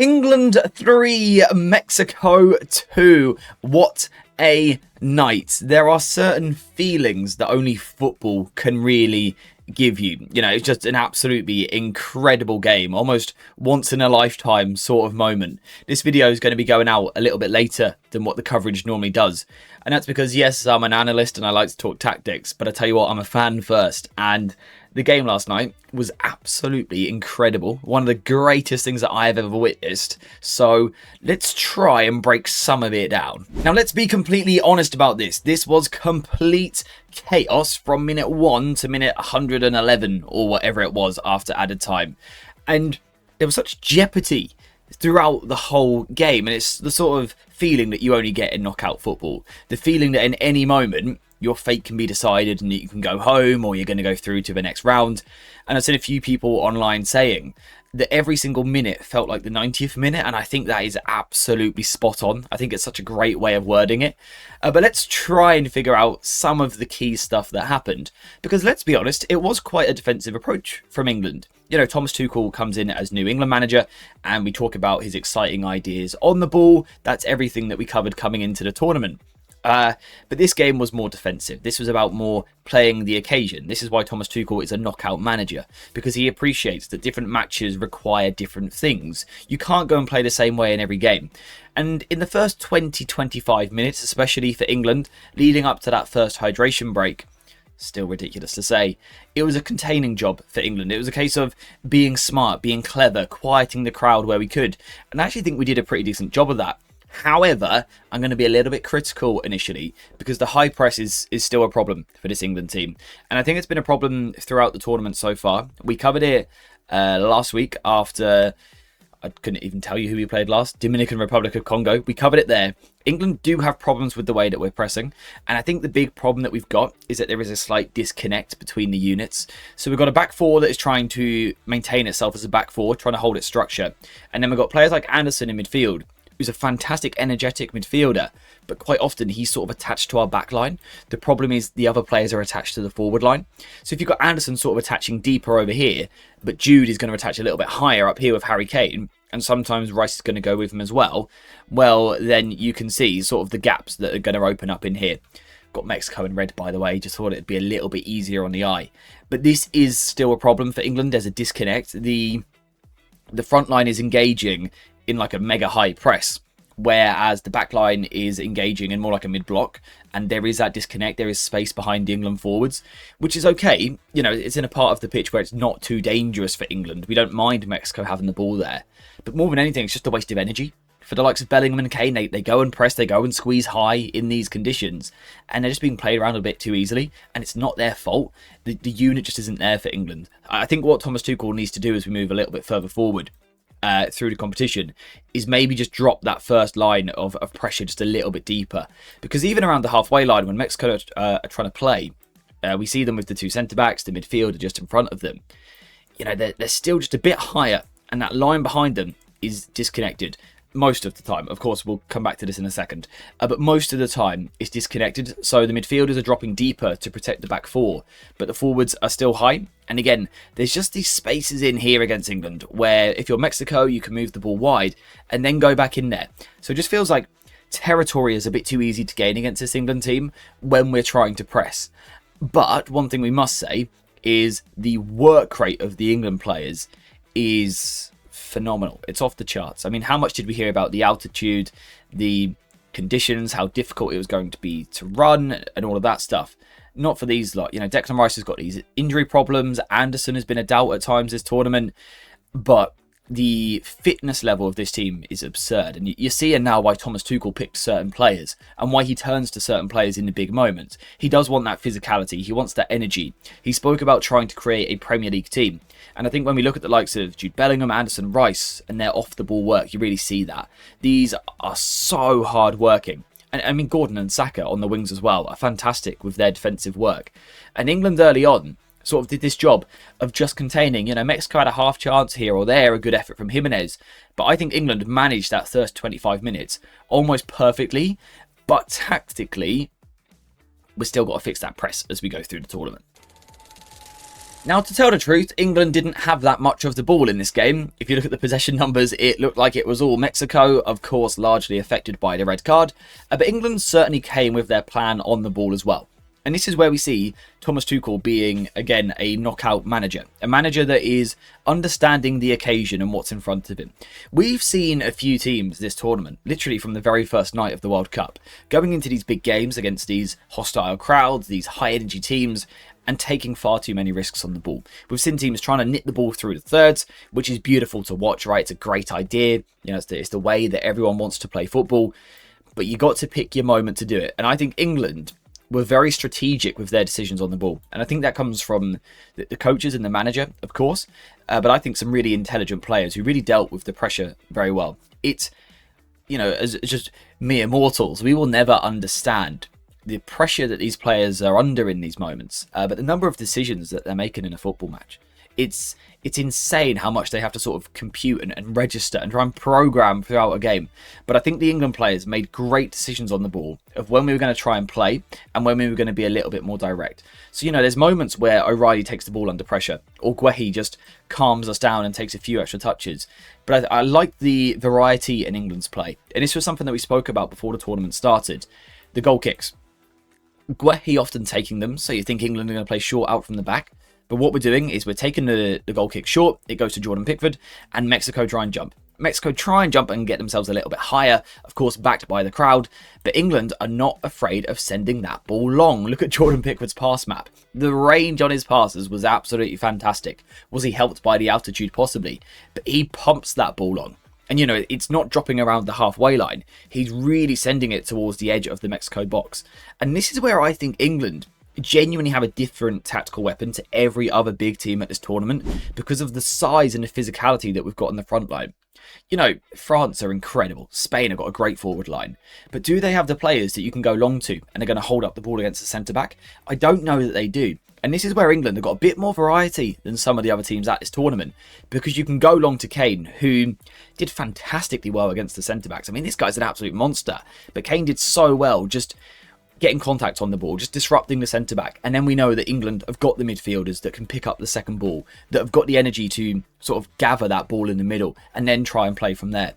England 3, Mexico 2. What a night. There are certain feelings that only football can really give you. You know, it's just an absolutely incredible game, almost once in a lifetime sort of moment. This video is going to be going out a little bit later than what the coverage normally does. And that's because, yes, I'm an analyst and I like to talk tactics, but I tell you what, I'm a fan first. And the game last night was absolutely incredible. One of the greatest things that I have ever witnessed. So let's try and break some of it down. Now, let's be completely honest about this. This was complete chaos from minute 1 to minute 111 or whatever it was after added time. And there was such jeopardy throughout the whole game. And it's the sort of feeling that you only get in knockout football. The feeling that in any moment, your fate can be decided and you can go home or you're going to go through to the next round. And I've seen a few people online saying that every single minute felt like the 90th minute. And I think that is absolutely spot on. I think it's such a great way of wording it. But let's try and figure out some of the key stuff that happened. Because let's be honest, it was quite a defensive approach from England. You know, Thomas Tuchel comes in as new England manager and we talk about his exciting ideas on the ball. That's everything that we covered coming into the tournament. But this game was more defensive. This was about more playing the occasion. This is why Thomas Tuchel is a knockout manager, because he appreciates that different matches require different things. You can't go and play the same way in every game. And in the first 20-25 minutes, especially for England, leading up to that first hydration break, still ridiculous to say, it was a containing job for England. It was a case of being smart, being clever, quieting the crowd where we could. And I actually think we did a pretty decent job of that. However, I'm going to be a little bit critical initially because the high press is still a problem for this England team. And I think it's been a problem throughout the tournament so far. We covered it last week after, I couldn't even tell you who we played last, Dominican Republic of Congo. We covered it there. England do have problems with the way that we're pressing. And I think the big problem that we've got is that there is a slight disconnect between the units. So we've got a back four that is trying to maintain itself as a back four, trying to hold its structure. And then we've got players like Anderson in midfield, who's a fantastic, energetic midfielder, but quite often he's sort of attached to our back line. The problem is the other players are attached to the forward line. So if you've got Anderson sort of attaching deeper over here, but Jude is going to attach a little bit higher up here with Harry Kane, and sometimes Rice is going to go with him as well, well, then you can see sort of the gaps that are going to open up in here. Got Mexico in red, by the way, just thought it'd be a little bit easier on the eye. But this is still a problem for England. There's a disconnect. The front line is engaging in like a mega high press, whereas the back line is engaging in more like a mid block, and there is that disconnect. There is space behind the England forwards, which is okay. You know, it's in a part of the pitch where it's not too dangerous for England. We don't mind Mexico having the ball there, but more than anything, it's just a waste of energy for the likes of Bellingham and Kane. They go and press, they go and squeeze high in these conditions, and they're just being played around a bit too easily, and it's not their fault. The unit just isn't there for England. I think what Thomas Tuchel needs to do as we move a little bit further forward through the competition is maybe just drop that first line of pressure just a little bit deeper, because even around the halfway line when Mexico are trying to play, we see them with the two centre-backs, the midfielder just in front of them. You know, they're still just a bit higher, and that line behind them is disconnected most of the time. Of course, we'll come back to this in a second, but most of the time it's disconnected. So the midfielders are dropping deeper to protect the back four, but the forwards are still high. And again, there's just these spaces in here against England where if you're Mexico, you can move the ball wide and then go back in there. So it just feels like territory is a bit too easy to gain against this England team when we're trying to press. But one thing we must say is the work rate of the England players is phenomenal. It's off the charts. I mean, how much did we hear about the altitude, the conditions, how difficult it was going to be to run and all of that stuff? Not for these lot. You know, Declan Rice has got these injury problems. Anderson has been a doubt at times this tournament, but the fitness level of this team is absurd. And you're seeing now why Thomas Tuchel picked certain players and why he turns to certain players in the big moments. He does want that physicality. He wants that energy. He spoke about trying to create a Premier League team. And I think when we look at the likes of Jude Bellingham, Anderson, Rice, and their off-the-ball work, you really see that. These are so hard-working. And I mean, Gordon and Saka on the wings as well are fantastic with their defensive work. And England early on sort of did this job of just containing. You know, Mexico had a half chance here or there, a good effort from Jimenez. But I think England managed that first 25 minutes almost perfectly. But tactically, we've still got to fix that press as we go through the tournament. Now, to tell the truth, England didn't have that much of the ball in this game. If you look at the possession numbers, it looked like it was all Mexico, of course, largely affected by the red card. But England certainly came with their plan on the ball as well. And this is where we see Thomas Tuchel being, again, a knockout manager. A manager that is understanding the occasion and what's in front of him. We've seen a few teams this tournament, literally from the very first night of the World Cup, going into these big games against these hostile crowds, these high-energy teams, and taking far too many risks on the ball. We've seen teams trying to knit the ball through the thirds, which is beautiful to watch, right? It's a great idea. You know, it's the way that everyone wants to play football. But you got to pick your moment to do it. And I think England were very strategic with their decisions on the ball. And I think that comes from the coaches and the manager, of course. But I think some really intelligent players who really dealt with the pressure very well. It's, you know, as just mere mortals, we will never understand the pressure that these players are under in these moments. But the number of decisions that they're making in a football match, it's insane how much they have to sort of compute and register and try and program throughout a game. But I think the England players made great decisions on the ball of when we were going to try and play and when we were going to be a little bit more direct. So, you know, there's moments where O'Reilly takes the ball under pressure or Guehi just calms us down and takes a few extra touches. But I like the variety in England's play. And this was something that we spoke about before the tournament started. The goal kicks. Guehi often taking them, so you think England are going to play short out from the back. But what we're doing is we're taking the goal kick short, it goes to Jordan Pickford, and Mexico try and jump. Mexico try and jump and get themselves a little bit higher, of course backed by the crowd, but England are not afraid of sending that ball long. Look at Jordan Pickford's pass map. The range on his passes was absolutely fantastic. Was he helped by the altitude? Possibly, but he pumps that ball long. And, you know, it's not dropping around the halfway line. He's really sending it towards the edge of the Mexico box. And this is where I think England genuinely have a different tactical weapon to every other big team at this tournament because of the size and the physicality that we've got on the front line. You know, France are incredible. Spain have got a great forward line. But do they have the players that you can go long to and are going to hold up the ball against the centre-back? I don't know that they do. And this is where England have got a bit more variety than some of the other teams at this tournament, because you can go long to Kane, who did fantastically well against the centre-backs. I mean, this guy's an absolute monster, but Kane did so well just getting contact on the ball, just disrupting the centre-back. And then we know that England have got the midfielders that can pick up the second ball, that have got the energy to sort of gather that ball in the middle and then try and play from there.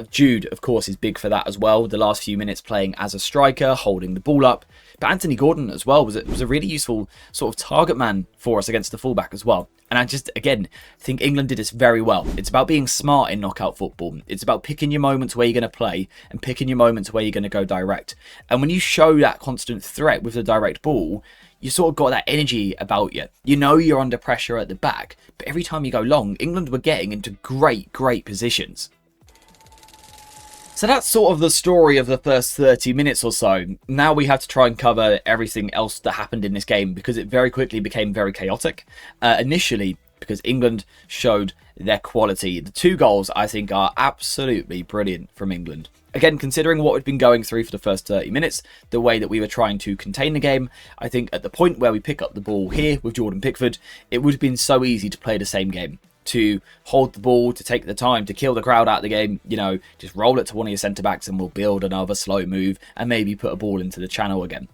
Jude, of course, is big for that as well. The last few minutes playing as a striker, holding the ball up. But Anthony Gordon as well was a really useful sort of target man for us against the fullback as well. And I just, again, think England did this very well. It's about being smart in knockout football. It's about picking your moments where you're going to play and picking your moments where you're going to go direct. And when you show that constant threat with the direct ball, you sort of got that energy about you. You know you're under pressure at the back, but every time you go long, England were getting into great positions. So that's sort of the story of the first 30 minutes or so. Now we have to try and cover everything else that happened in this game because it very quickly became very chaotic. Initially, because England showed their quality. The 2 goals, I think, are absolutely brilliant from England. Again, considering what we'd been going through for the first 30 minutes, the way that we were trying to contain the game, I think at the point where we pick up the ball here with Jordan Pickford, it would have been so easy to play the same game. To hold the ball, to take the time, to kill the crowd out of the game, you know, just roll it to one of your centre-backs and we'll build another slow move and maybe put a ball into the channel again.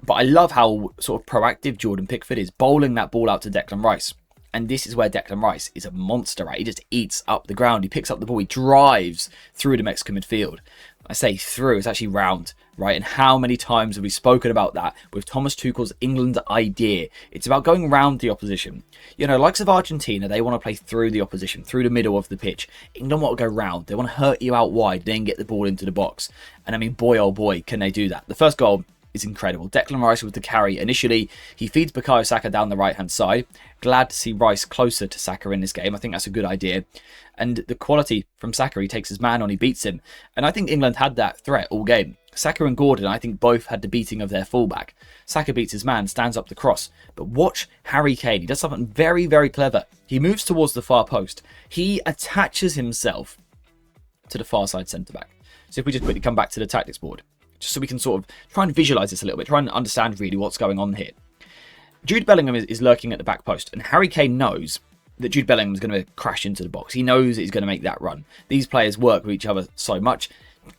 But I love how sort of proactive Jordan Pickford is, bowling that ball out to Declan Rice. And this is where Declan Rice is a monster, right? He just eats up the ground. He picks up the ball. He drives through the Mexican midfield. I say through, it's actually round, right? And how many times have we spoken about that with Thomas Tuchel's England idea? It's about going round the opposition. You know, likes of Argentina, they want to play through the opposition, through the middle of the pitch. England want to go round. They want to hurt you out wide, then get the ball into the box. And I mean, boy, oh boy, can they do that. The first goal is incredible. Declan Rice with the carry initially. He feeds Bukayo Saka down the right-hand side. Glad to see Rice closer to Saka in this game. I think that's a good idea. And the quality from Saka, he takes his man on, he beats him. And I think England had that threat all game. Saka and Gordon, I think, both had the beating of their fullback. Saka beats his man, stands up the cross. But watch Harry Kane. He does something very very He moves towards the far post. He attaches himself to the far side centre-back. So if we just quickly come back to the tactics board, just so we can sort of try and visualise this a little bit, try and understand really what's going on here. Jude Bellingham is lurking at the back post, and Harry Kane knows that Jude Bellingham is going to crash into the box. He knows he's going to make that run. These players work with each other so much.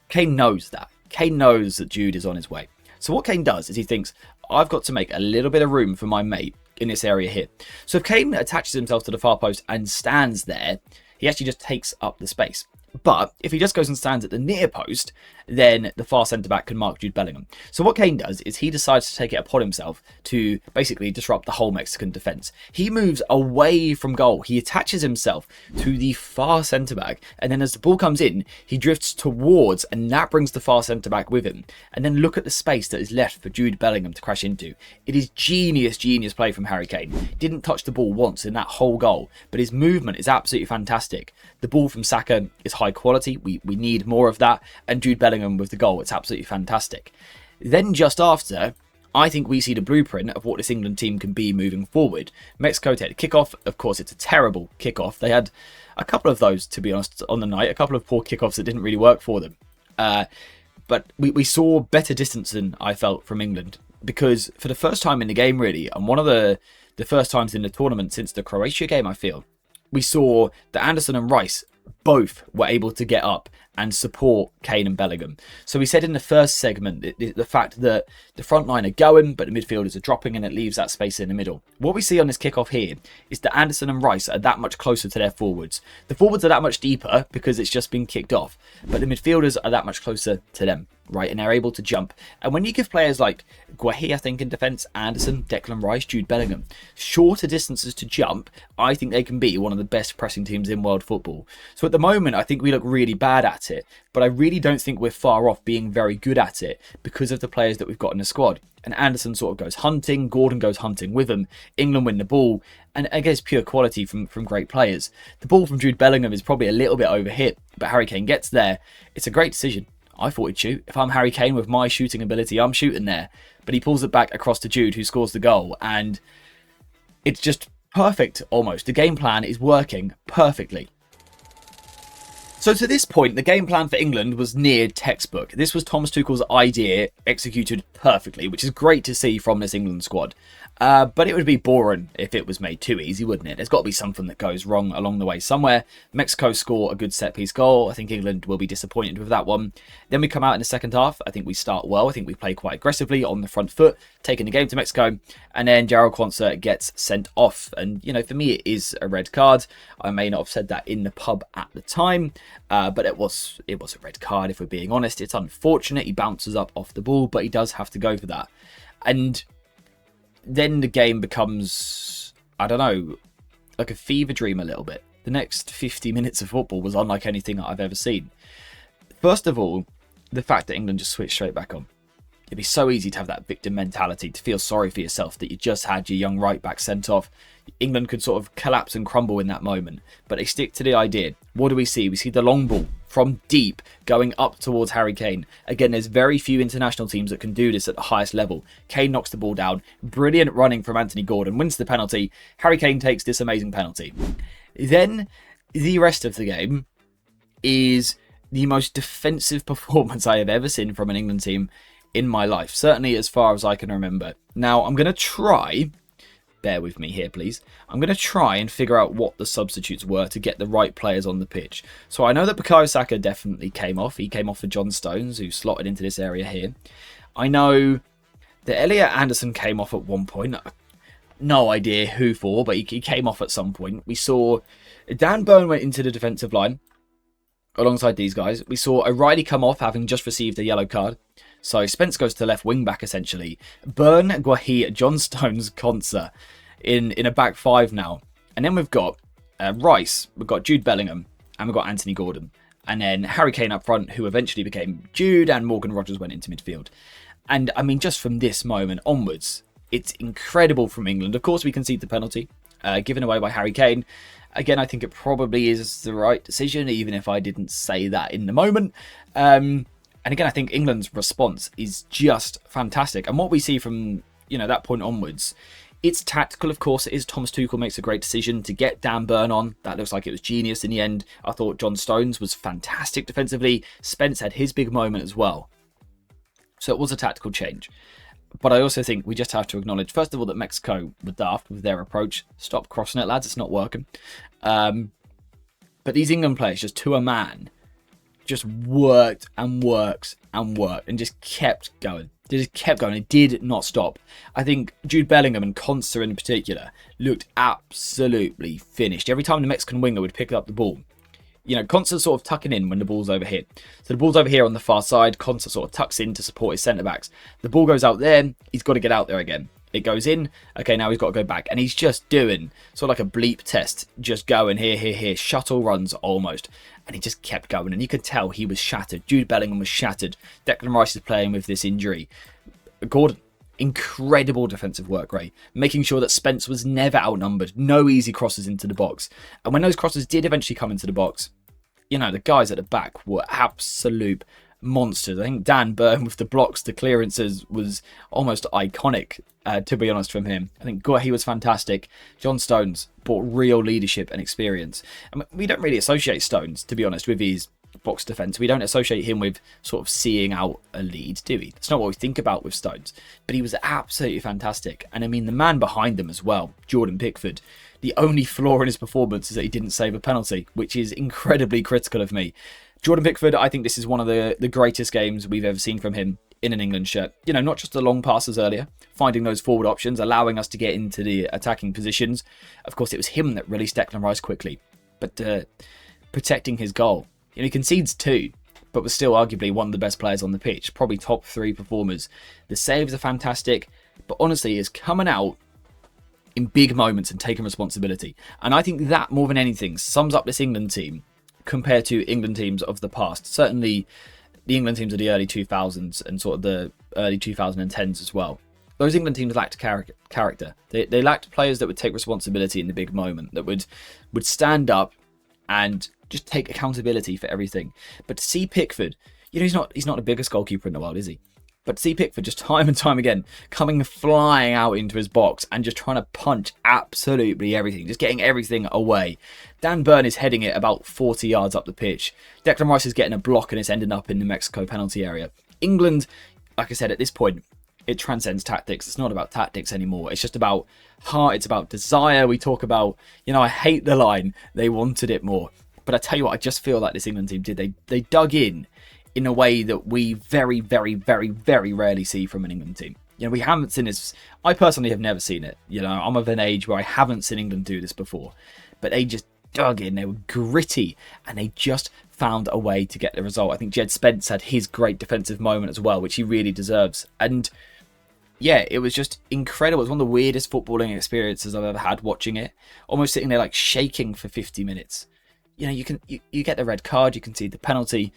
Kane knows that. Kane knows that Jude is on his way. So what Kane does is he thinks, I've got to make a little bit of room for my mate in this area here. So if Kane attaches himself to the far post and stands there, he actually just takes up the space. But if he just goes and stands at the near post, then the far centre-back can mark Jude Bellingham. So what Kane does is he decides to take it upon himself to basically disrupt the whole Mexican defence. He moves away from goal. He attaches himself to the far centre-back. And then as the ball comes in, he drifts towards, and that brings the far centre-back with him. And then look at the space that is left for Jude Bellingham to crash into. It is genius play from Harry Kane. Didn't touch the ball once in that whole goal, but his movement is absolutely fantastic. The ball from Saka is high quality. We need more of that. And Jude Bellingham with the goal, it's absolutely fantastic. Then just after, I think we see the blueprint of what this England team can be moving forward. Mexico take the kickoff. Of course, it's a terrible kickoff. They had a couple of those, to be honest, on the night. A couple of poor kickoffs that didn't really work for them. But we saw better distance than I felt from England. Because for the first time in the game, really, and one of the first times in the tournament since the Croatia game, I feel, we saw that Anderson and Rice both were able to get up and support Kane and Bellingham. So we said in the first segment the fact that the front line are going, but the midfielders are dropping, and it leaves that space in the middle. What we see on this kickoff here is that Anderson and Rice are that much closer to their forwards. The forwards are that much deeper because it's just been kicked off, but the midfielders are that much closer to them, right? And they're able to jump. And when you give players like Guahi, I think in defence, Anderson, Declan Rice, Jude Bellingham, shorter distances to jump, I think they can be one of the best pressing teams in world football. So at the moment, I think we look really bad at it, but I really don't think we're far off being very good at it because of the players that we've got in the squad. And Anderson sort of goes hunting, Gordon goes hunting with him, England win the ball, and I guess pure quality from great players. The ball from Jude Bellingham is probably a little bit overhit, but Harry Kane gets there. It's a great decision. I thought he'd shoot. If I'm Harry Kane with my shooting ability, I'm shooting there. But he pulls it back across to Jude, who scores the goal, and it's just perfect almost. The game plan is working perfectly. So to this point, the game plan for England was near textbook. This was Thomas Tuchel's idea executed perfectly, which is great to see from this England squad. But it would be boring if it was made too easy, wouldn't it? There's got to be something that goes wrong along the way somewhere. Mexico score a good set-piece goal. I think England will be disappointed with that one. Then we come out in the second half. I think we start well. I think we play quite aggressively on the front foot, taking the game to Mexico. And then Jarrell Quansah gets sent off. And, you know, for me, it is a red card. I may not have said that in the pub at the time, but it was a red card, if we're being honest. It's unfortunate. He bounces up off the ball, but he does have to go for that. And then the game becomes, I don't know, like a fever dream a little bit. The next 50 minutes of football was unlike anything that I've ever seen. First of all, the fact that England just switched straight back on. It'd be so easy to have that victim mentality, to feel sorry for yourself that you just had your young right back sent off. England could sort of collapse and crumble in that moment, but they stick to the idea. What do we see? We see the long ball from deep going up towards Harry Kane. Again, there's very few international teams that can do this at the highest level. Kane knocks the ball down. Brilliant running from Anthony Gordon, wins the penalty. Harry Kane takes this amazing penalty. Then the rest of the game is the most defensive performance I have ever seen from an England team in my life, certainly as far as I can remember. Now, I'm going to try, bear with me here please, I'm going to try and figure out what the substitutes were to get the right players on the pitch. So I know that Bukayo Saka definitely came off. He came off for John Stones, who slotted into this area here. I know that Elliot Anderson came off at one point. No idea who for, but he came off at some point. We saw Dan Burn went into the defensive line alongside these guys. We saw O'Reilly come off, having just received a yellow card. So Spence goes to the left wing back, essentially. Burn, Guahi, John Stones, Quansah in a back five now. And then we've got Rice, we've got Jude Bellingham, and we've got Anthony Gordon. And then Harry Kane up front, who eventually became Jude, and Morgan Rogers went into midfield. And, I mean, just from this moment onwards, it's incredible from England. Of course, we concede the penalty, given away by Harry Kane. Again, I think it probably is the right decision, even if I didn't say that in the moment. And again, I think England's response is just fantastic. And what we see from, you know, that point onwards, it's tactical, of course. It is. Thomas Tuchel makes a great decision to get Dan Burn on. That looks like it was genius in the end. I thought John Stones was fantastic defensively. Spence had his big moment as well. So it was a tactical change. But I also think we just have to acknowledge, first of all, that Mexico were daft with their approach. Stop crossing it, lads. It's not working. But these England players, just to a man, just worked and worked and worked and just kept going. They just kept going. It did not stop. I think Jude Bellingham and Konsa in particular looked absolutely finished. Every time the Mexican winger would pick up the ball, you know, Konsa sort of tucking in when the ball's over here. So the ball's over here on the far side. Konsa sort of tucks in to support his centre-backs. The ball goes out there. He's got to get out there again. It goes in. Okay, now he's got to go back. And he's just doing sort of like a bleep test. Just going here. Shuttle runs almost. And he just kept going. And you could tell he was shattered. Jude Bellingham was shattered. Declan Rice is playing with this injury. Gordon, incredible defensive work rate. Making sure that Spence was never outnumbered. No easy crosses into the box. And when those crosses did eventually come into the box, you know, the guys at the back were absolute monsters. I think Dan Burn with the blocks, the clearances was almost iconic, to be honest, from him. I think he was fantastic. John Stones brought real leadership and experience. And we don't really associate Stones, to be honest, with his box defence. We don't associate him with sort of seeing out a lead, do we? That's not what we think about with Stones. But he was absolutely fantastic. And I mean, the man behind them as well, Jordan Pickford. The only flaw in his performance is that he didn't save a penalty, which is incredibly critical of me. Jordan Pickford, I think this is one of the greatest games we've ever seen from him in an England shirt. You know, not just the long passes earlier, finding those forward options, allowing us to get into the attacking positions. Of course, it was him that released Declan Rice quickly. But protecting his goal. You know, he concedes 2, but was still arguably one of the best players on the pitch. Probably top 3 performers. The saves are fantastic, but honestly, he is coming out in big moments and taking responsibility. And I think that, more than anything, sums up this England team compared to England teams of the past. Certainly the England teams of the early 2000s and sort of the early 2010s as well. Those England teams lacked character. They lacked players that would take responsibility in the big moment, that would stand up and just take accountability for everything. But to see Pickford, you know, he's not the biggest goalkeeper in the world, is he? But to see Pickford just time and time again coming flying out into his box and just trying to punch absolutely everything, just getting everything away. Dan Burn is heading it about 40 yards up the pitch. Declan Rice is getting a block and it's ending up in the Mexico penalty area. England, like I said, at this point, it transcends tactics. It's not about tactics anymore. It's just about heart. It's about desire. We talk about, you know, I hate the line, they wanted it more. But I tell you what, I just feel like this England team did. They dug in a way that we very, very, very, very rarely see from an England team. You know, we haven't seen this. I personally have never seen it. You know, I'm of an age where I haven't seen England do this before. But they just dug in. They were gritty and they just found a way to get the result. I think Jed Spence had his great defensive moment as well, which he really deserves. And yeah, it was just incredible. It was one of the weirdest footballing experiences I've ever had watching it. Almost sitting there like shaking for 50 minutes. You know, you get the red card, you concede the penalty.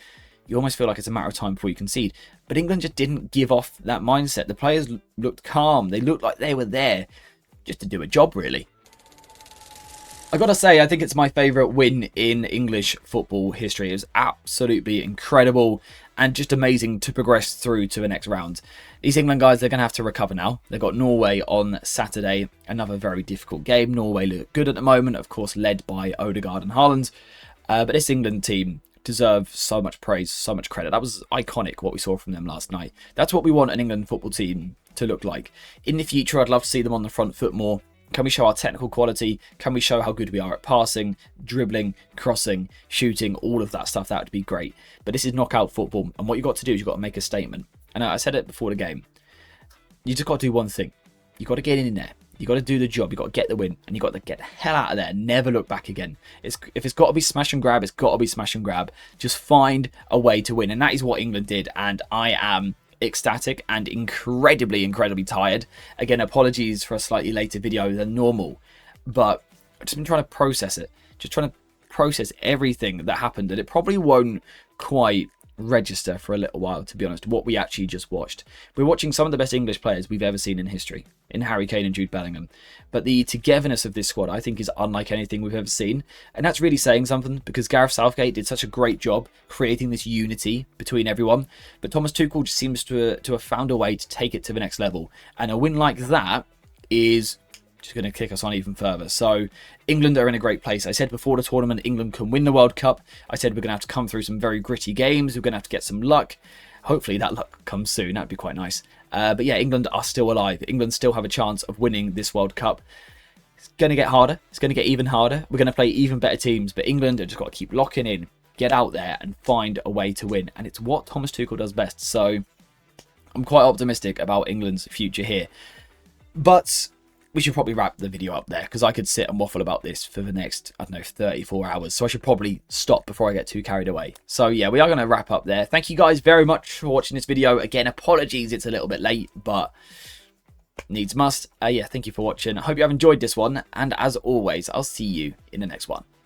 You almost feel like it's a matter of time before you concede. But England just didn't give off that mindset. The players looked calm. They looked like they were there just to do a job, really. I gotta say, I think it's my favourite win in English football history. It was absolutely incredible and just amazing to progress through to the next round. These England guys, they're going to have to recover now. They've got Norway on Saturday, another very difficult game. Norway look good at the moment, of course, led by Odegaard and Haaland. But this England team deserve so much praise, so much credit. That was iconic, what we saw from them last night. That's what we want an England football team to look like. In the future, I'd love to see them on the front foot more. Can we show our technical quality? Can we show how good we are at passing, dribbling, crossing, shooting, all of that stuff? That would be great. But this is knockout football. And what you've got to do is you've got to make a statement. And I said it before the game. You just got to do one thing. You've got to get in there. You've got to do the job. You've got to get the win. And you've got to get the hell out of there. Never look back again. If it's got to be smash and grab, it's got to be smash and grab. Just find a way to win. And that is what England did. And I am ecstatic and incredibly tired. Again, apologies for a slightly later video than normal. But I've just been trying to process it. Just trying to process everything that happened. And it probably won't quite register for a little while, to be honest, what we actually just watched. We're watching some of the best English players we've ever seen in history, in Harry Kane and Jude Bellingham. But the togetherness of this squad, I think, is unlike anything we've ever seen. And that's really saying something, because Gareth Southgate did such a great job creating this unity between everyone. But Thomas Tuchel just seems to have found a way to take it to the next level. And a win like that is just going to kick us on even further. So England are in a great place. I said before the tournament, England can win the World Cup. I said we're going to have to come through some very gritty games. We're going to have to get some luck. Hopefully that luck comes soon. That'd be quite nice. But yeah, England are still alive. England still have a chance of winning this World Cup. It's going to get harder. It's going to get even harder. We're going to play even better teams. But England have just got to keep locking in, get out there and find a way to win. And it's what Thomas Tuchel does best. So I'm quite optimistic about England's future here. But we should probably wrap the video up there, because I could sit and waffle about this for the next, I don't know, 34 hours. So I should probably stop before I get too carried away. So yeah, we are going to wrap up there. Thank you guys very much for watching this video. Again, apologies, it's a little bit late, but needs must. Yeah, thank you for watching. I hope you have enjoyed this one. And as always, I'll see you in the next one.